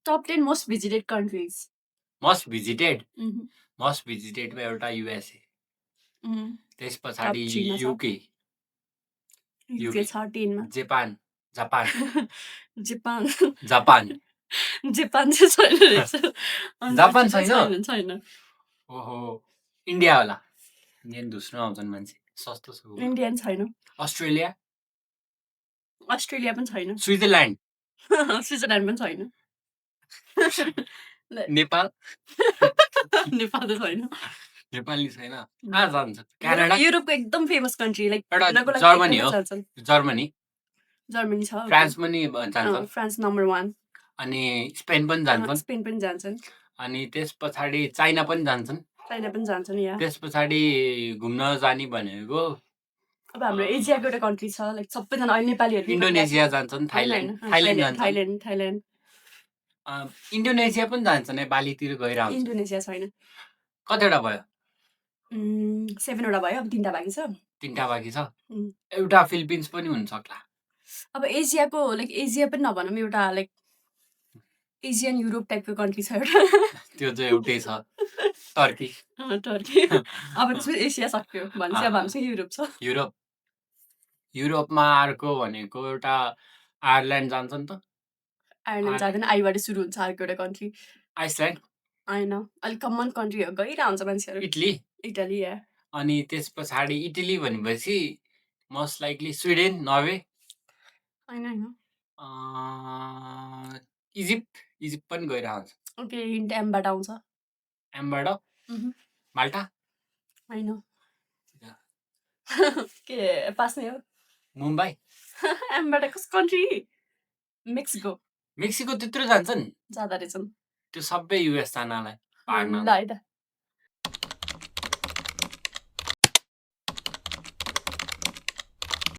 Top 10 most visited countries most भिजिटेडमा एउटा USA, त्यस पछाडि Top 3 मा छ। युके, युके छ 10 मा। जापान जापान जापान जापान चाहिँ छैन रहेछ। जापान छैन? छैन छैन। ओहो इन्डिया होला, इन्डियन धुस्रो आउँछन् मान्छे, सस्तो छ उ। इन्डियन छैन। अस्ट्रेलिया अस्ट्रेलिया पनि छैन। स्विजरल्यान्ड स्विजरल्यान्ड पनि छैन। नेपाल नेपाल त छैन। नेपाली छैन, कहाँ जान्छ? क्यानाडा युरोपको एकदम फेमस कन्ट्री लाइक एउटा जर्मनी हो, जर्मनी जर्मनी छ। फ्रान्स पनि जान्छन्, फ्रान्स नम्बर 1 अनि स्पेन पनि जान्छन्, स्पेन पनि जान्छन्, अनि त्यस पछाडि चाइना पनि जान्छन्, चाइना पनि जान्छन्। या त्यस पछाडि घुम्न जाने भनेको अब हाम्रो एसियाको एउटा कन्ट्री छ लाइक सबैजना अहिले नेपालीहरू इन्डोनेसिया जान्छन्, थाइल्यान्ड जान्छन्, थाइल्यान्ड इन्डोनेसिया पनि जान्छन्, बालीतिर गइरहन्छ। इन्डोनेसिया छैन। कतिवटा भयो? 7 वटा भयो, अब 3टा बाँकी छ। 3टा बाँकी छ। एउटा फिलिपिन्स पनि हुन सक्ला। अब एसियाको लाइक एसिया पनि नभनौँ, एउटा लाइक एसियन युरोप टाइपको कन्ट्री छ एउटा, त्यो चाहिँ एउटै छ, टर्की। टर्की अब त्यसपछि एसिया सक्यो भनेपछि अब हामीसँग युरोप छ। युरोपमा अर्को भनेको एउटा आयरल्यान्ड जान्छ नि त। आयरल्यान्ड जाँदैन, आइबाट सुरु हुन्छ अर्को एउटा कन्ट्री। आइसल्यान्ड होइन, अलिक कमन कन्ट्री हो, गइरहन्छ मान्छेहरू। इटली या अनि त्यस पछाडि इटली भनेपछि मोस्ट लाइकली स्विडेन, नर्वे होइन, इजिप्ट पनि गइरहन्छ। ओके, हिन्ट एमबाट आउँछ। एमबाट माल्टा होइन। के पास नै हो। मुम्बई एमबाट कस कन्ट्री? मेक्सिको त्यत्रो जान्छन्, जाँदा रहेछन् त्यो सबै युएस जानलाई ल है त।